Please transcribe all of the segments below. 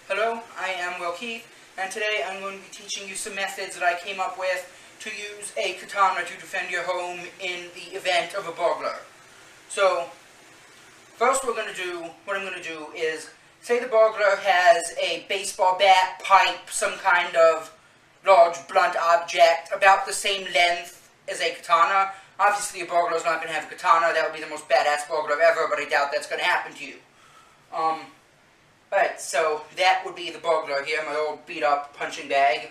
Hello, I am Will Keith, and today I'm going to be teaching you some methods that I came up with to use a katana to defend your home in the event of a burglar. So, first what I'm going to do is, say the burglar has a baseball bat, pipe, some kind of large blunt object about the same length as a katana. Obviously a burglar is not going to have a katana, that would be the most badass burglar ever, but I doubt that's going to happen to you. Alright, so that would be the burglar here, my old beat up punching bag.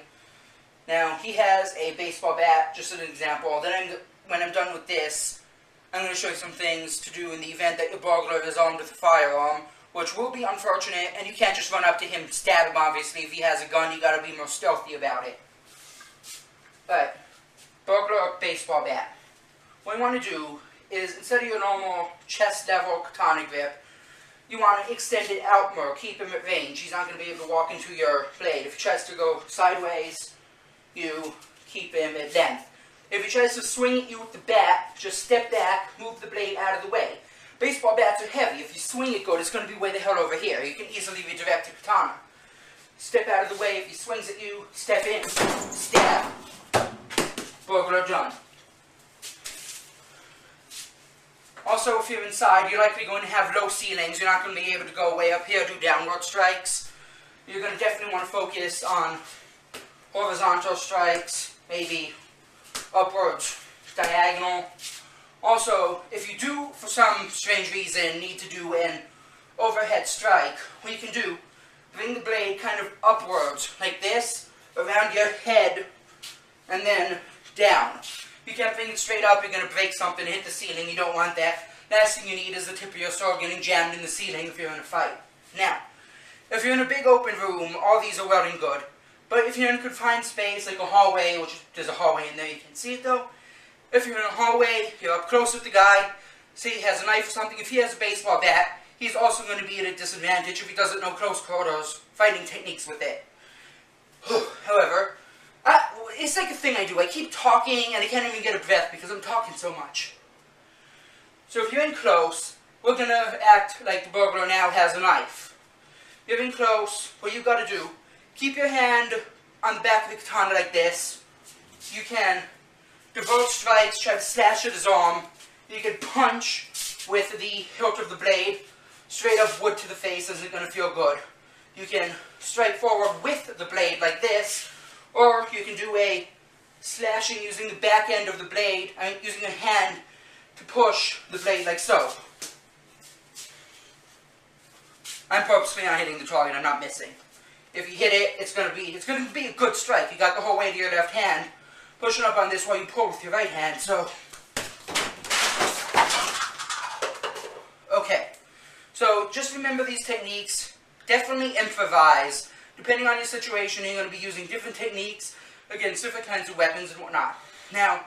Now, he has a baseball bat, just as an example. Then when I'm done with this, I'm going to show you some things to do in the event that your burglar is armed with a firearm, which will be unfortunate, and you can't just run up to him and stab him, obviously. If he has a gun, you gotta be more stealthy about it. Alright, burglar baseball bat. What you want to do is, instead of your normal chest level katana grip, you want to extend it out more, keep him at range. He's not going to be able to walk into your blade. If he tries to go sideways, you keep him at length. If he tries to swing at you with the bat, just step back, move the blade out of the way. Baseball bats are heavy. If you swing it good, it's going to be way the hell over here. You can easily redirect your katana. Step out of the way. If he swings at you, step in, stab. Burglar done. Also, if you're inside, you're likely going to have low ceilings. You're not going to be able to go way up here, do downward strikes. You're going to definitely want to focus on horizontal strikes, maybe upwards, diagonal. Also, if you do, for some strange reason, need to do an overhead strike, what you can do, bring the blade kind of upwards, like this, around your head, and then down. You can't bring it straight up, you're going to break something, hit the ceiling, you don't want that. Last thing you need is the tip of your sword getting jammed in the ceiling if you're in a fight. Now, if you're in a big open room, all these are well and good. But if you're in a confined space, like a hallway, which there's a hallway in there, you can see it though. If you're in a hallway, you're up close with the guy, say he has a knife or something, if he has a baseball bat, he's also going to be at a disadvantage if he doesn't know close quarters fighting techniques with it. However, it's like a thing I do. I keep talking and I can't even get a breath because I'm talking so much. So if you're in close, we're going to act like the burglar now has a knife. You're in close, what you've got to do, keep your hand on the back of the katana like this. You can divert strikes, try to slash at his arm. You can punch with the hilt of the blade. Straight up wood to the face isn't going to feel good. You can strike forward with the blade like this. Or you can do a slashing using the back end of the blade, using your hand to push the blade like so. I'm purposely not hitting the target, I'm not missing. If you hit it, it's going to be a good strike. You got the whole way to your left hand, pushing up on this while you pull with your right hand, so. Okay, so just remember these techniques, definitely improvise. Depending on your situation, you're going to be using different techniques against different kinds of weapons and whatnot. Now,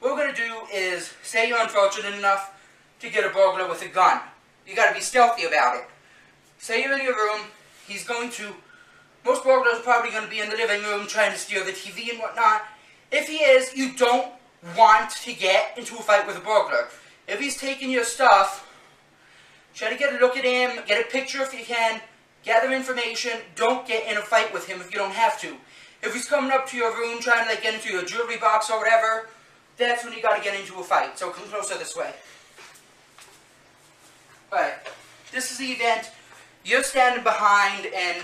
what we're going to do is, say you're unfortunate enough to get a burglar with a gun. You got to be stealthy about it. Say you're in your room, most burglars are probably going to be in the living room trying to steal the TV and whatnot. If he is, you don't want to get into a fight with a burglar. If he's taking your stuff, try to get a look at him, get a picture if you can. Gather information, don't get in a fight with him if you don't have to. If he's coming up to your room trying to get into your jewelry box or whatever, that's when you got to get into a fight. So come closer this way. Alright, this is the event. You're standing behind an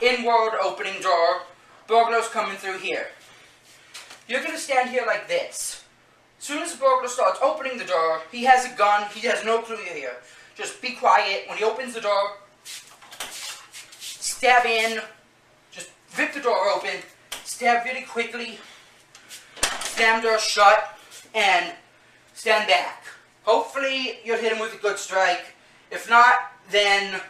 inward opening door. Burglar's coming through here. You're going to stand here like this. As soon as the burglar starts opening the door, he has a gun, he has no clue you're here. Just be quiet. When he opens the door, stab in, just rip the door open, stab really quickly, slam door shut, and stand back. Hopefully you'll hit him with a good strike. If not, then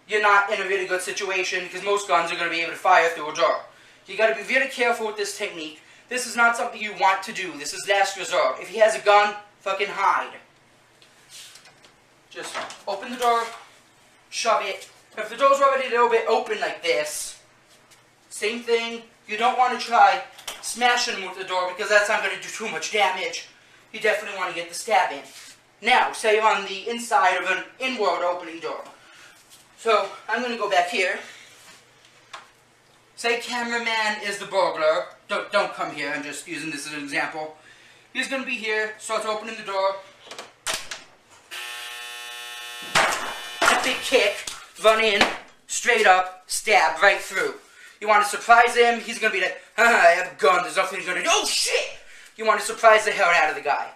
you're not in a really good situation because most guns are going to be able to fire through a door. You got to be really careful with this technique. This is not something you want to do. This is last resort. If he has a gun, fucking hide. Just open the door, shove it. If the door's already a little bit open like this, same thing, you don't want to try smashing him with the door because that's not going to do too much damage. You definitely want to get the stab in. Now, say you're on the inside of an inward opening door. So, I'm going to go back here. say cameraman is the burglar. Don't come here. I'm just using this as an example. He's going to be here, starts opening the door. Epic kick, run in, straight up, stab right through. You want to surprise him, he's going to be like, I have a gun, there's nothing he's going to do. Oh shit! You want to surprise the hell out of the guy.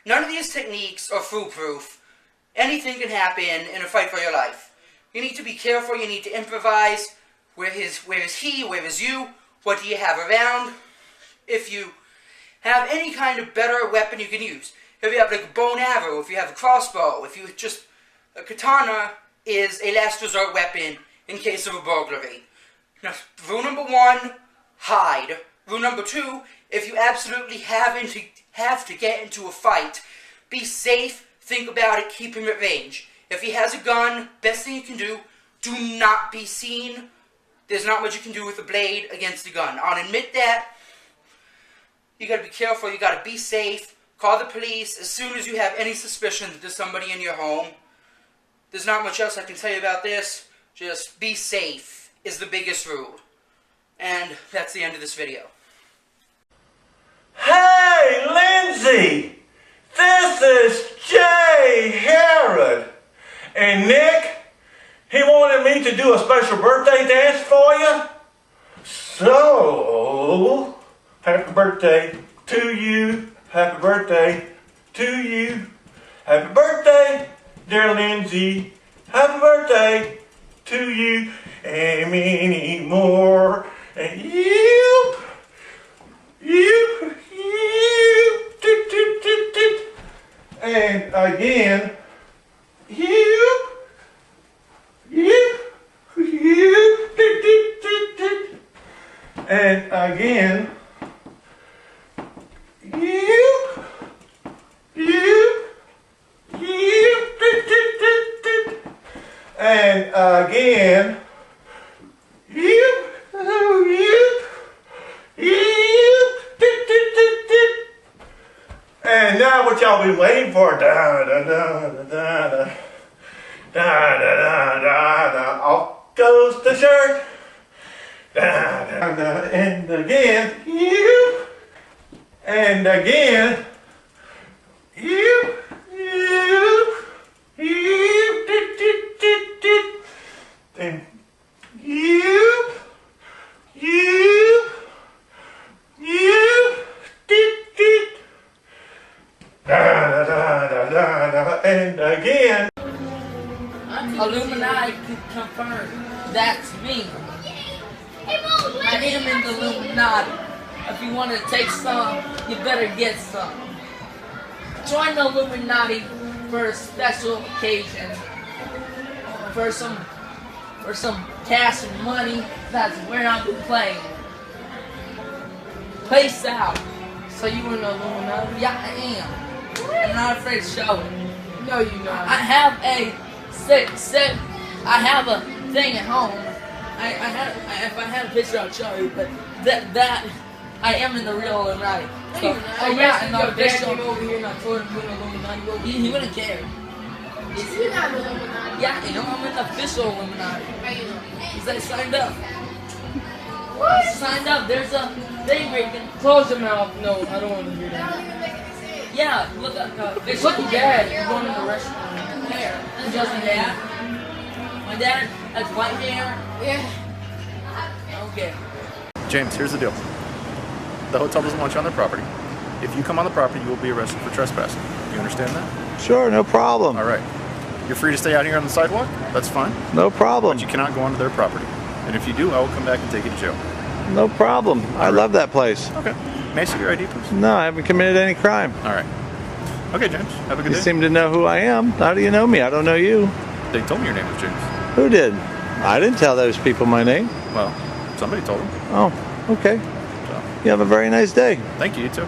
None of these techniques are foolproof. Anything can happen in a fight for your life. You need to be careful, you need to improvise. Where is he, where is you, what do you have around? If you have any kind of better weapon you can use. If you have like a bow and arrow, if you have a crossbow, if you just... A katana is a last resort weapon in case of a burglary. Now, rule number 1, hide. Rule number 2, if you absolutely have to get into a fight, be safe, think about it, keep him at range. If he has a gun, best thing you can do not be seen. There's not much you can do with a blade against a gun. I'll admit that. You gotta be careful, you gotta be safe. Call the police as soon as you have any suspicion that there's somebody in your home. There's not much else I can tell you about this. Just be safe is the biggest rule. And that's the end of this video. Hey, Lindsay! This is Jay Herod. And Nick, he wanted me to do a special birthday dance for you. So, happy birthday to you. Happy birthday to you. Happy birthday, dear Lindsay. Happy birthday to you. And many more. And you. And again, and again, and again, and now what y'all been waiting for? Da da da da da da da da da da. Off goes the shirt. Da da da. And again, and again, and and again. Illuminati can confirm that's me. I am in the Illuminati. If you want to take some, you better get some. Join the Illuminati for a special occasion. For some cash and money. That's where I'll be playing. Peace out. So you in the Illuminati? Yeah, I am. I'm not afraid to show it. No, you're not. I have a I have a thing at home. If I had a picture, I'd show you. But that I am in the real Illuminati. So, yeah, and the official over here, and I told him you're in the Illuminati. He wouldn't care. You're not in the Illuminati. Yeah, I'm in the official Illuminati. Because I signed up. What? I signed up. There's a thing where you can close your mouth. No, I don't want to hear That that. don't even make any sense. Yeah, look at the Look at Dad. He's going in the restaurant. Hair. Who doesn't dad? My dad has white hair. Yeah. Okay. James, here's the deal. The hotel doesn't want you on their property. If you come on the property, you will be arrested for trespassing. You understand that? Sure, no problem. All right. You're free to stay out here on the sidewalk. That's fine. No problem. But you cannot go onto their property. And if you do, I will come back and take you to jail. No problem. I love that place. Okay. May I see your ID, please? No, I haven't committed any crime. All right. Okay, James. Have a good You day. seem to know who I am. How do you know me? I don't know you. They told me your name was James. Who did? I didn't tell those people my name. Well, somebody told them. Oh, okay. So, You have a very nice day. thank you. You too.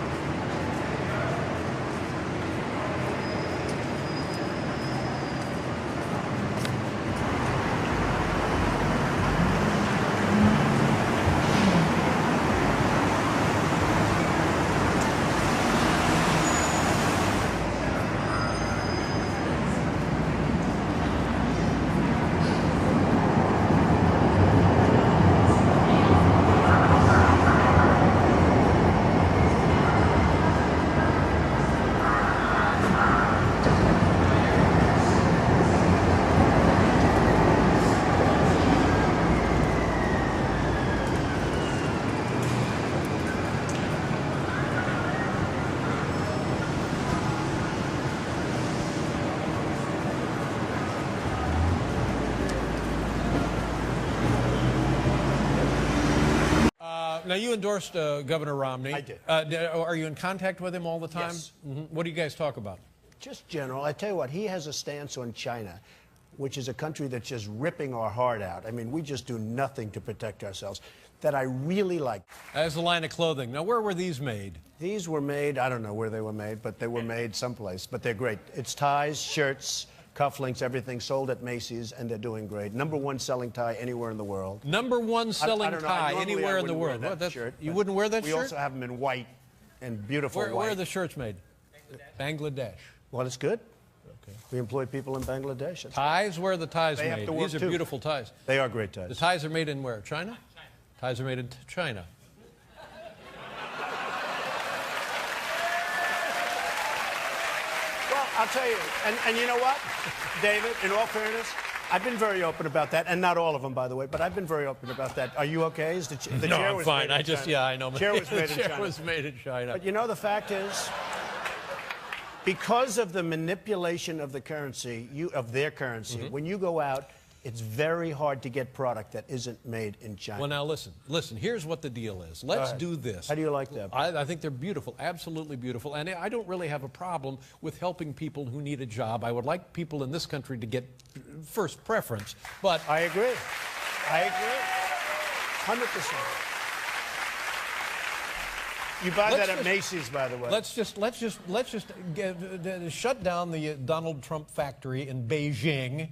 Now, you endorsed Governor Romney. I did. Are you in contact with him all the time? Yes. What do you guys talk about? Just general. I tell you what, he has a stance on China, which is a country that's just ripping our heart out. I mean, we just do nothing to protect ourselves, that I really like. As a line of clothing. Now, where were these made? These were made, I don't know where they were made, but they were made someplace. But they're great. It's ties, shirts, cufflinks, everything sold at Macy's, and they're doing great. #1 selling tie anywhere in the world. #1 selling I don't know, tie normally anywhere I in the wouldn't world. wear What, that shirt, you but wouldn't wear that we shirt? We also have them in white and beautiful white. Where are the shirts made? Bangladesh. Well, it's good. Okay. We employ people in Bangladesh. That's ties? Where are the ties they made? Have to work These are too. beautiful ties. They are great ties. The ties are made in where? China? Ties are made in China. Well, I'll tell you, and you know what, David, in all fairness, I've been very open about that, and not all of them, by the way, but I've been very open about that. Are you okay? Is the No, chair I'm was fine. made in China. Yeah, I know. The chair was made in The chair China. was made in China. But you know, the fact is, because of the manipulation of the currency, of their currency, when you go out, it's very hard to get product that isn't made in China. Well, now listen. Here's what the deal is. Let's do this. How do you like that? I think they're beautiful, absolutely beautiful, and I don't really have a problem with helping people who need a job. I would like people in this country to get first preference, but I agree. I agree. 100%. You buy that at Macy's, by the way. Let's just shut down the Donald Trump factory in Beijing.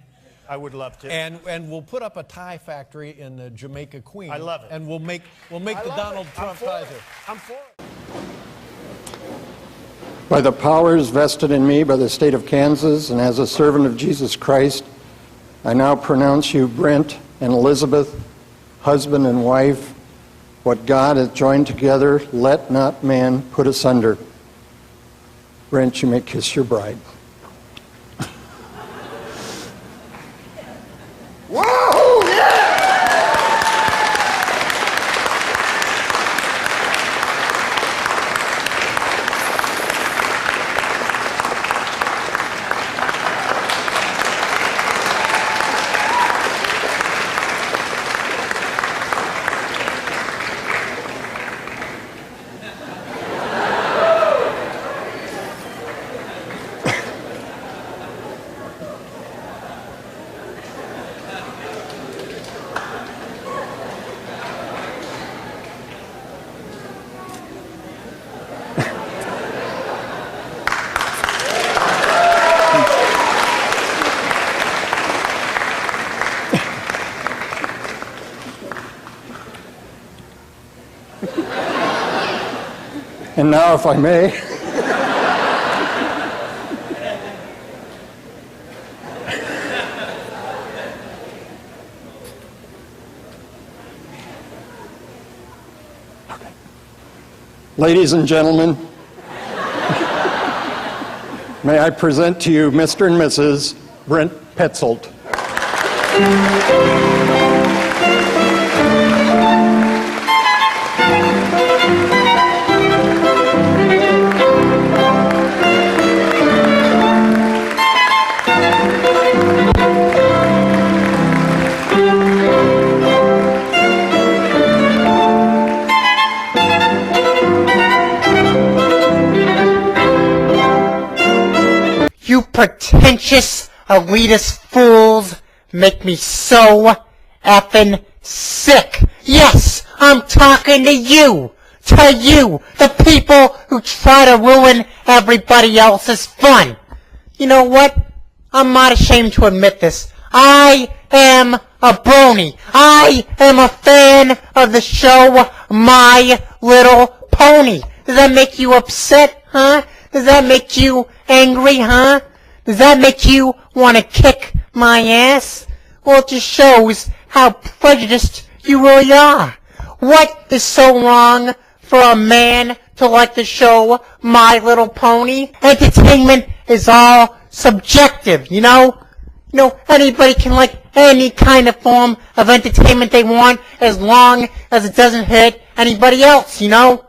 I would love to. And we'll put up a tie factory in Jamaica Queen. I love it. And we'll make the Donald Trump ties. I'm for it. By the powers vested in me by the state of Kansas and as a servant of Jesus Christ, I now pronounce you, Brent and Elizabeth, husband and wife. What God has joined together, let not man put asunder. Brent, you may kiss your bride. Whoa! Yeah! And now, if I may, ladies and gentlemen, may I present to you Mr. and Mrs. Brent Petzold. You pretentious, elitist fools make me so effing sick. Yes, I'm talking to you, the people who try to ruin everybody else's fun. You know what? I'm not ashamed to admit this. I am a brony. I am a fan of the show My Little Pony. Does that make you upset, huh? Does that make you angry, huh? Does that make you want to kick my ass? Well, it just shows how prejudiced you really are. What is so wrong for a man to like the show My Little Pony? Entertainment is all subjective, you know? You know, anybody can like any kind of form of entertainment they want as long as it doesn't hurt anybody else, you know?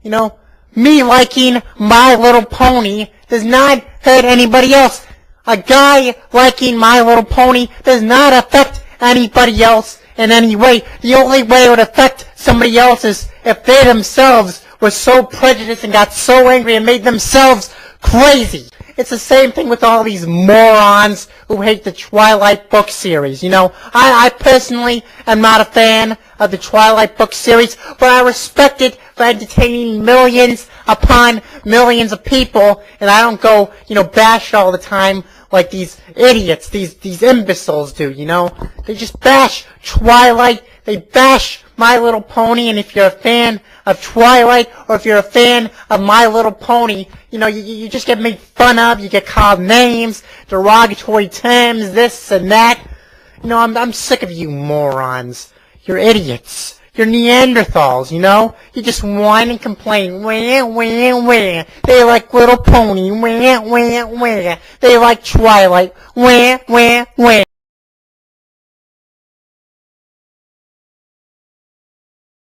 You know, me liking My Little Pony does not hurt anybody else. A guy liking My Little Pony does not affect anybody else in any way. The only way it would affect somebody else's if they themselves were so prejudiced and got so angry and made themselves crazy. It's the same thing with all these morons who hate the Twilight book series. You know, I personally am not a fan of the Twilight book series, but I respect it for entertaining millions upon millions of people, and I don't go, you know, bash all the time like these idiots, these imbeciles do, you know. They just bash Twilight, they bash My Little Pony, and if you're a fan of Twilight, or if you're a fan of My Little Pony, you know, you just get made fun of, you get called names, derogatory terms, this and that. You know, I'm sick of you morons. You're idiots. You're Neanderthals, you know? You just whine and complain. Wah, wah, wah. They like Little Pony. Wah, wah, wah. They like Twilight. Wah, wah, wah.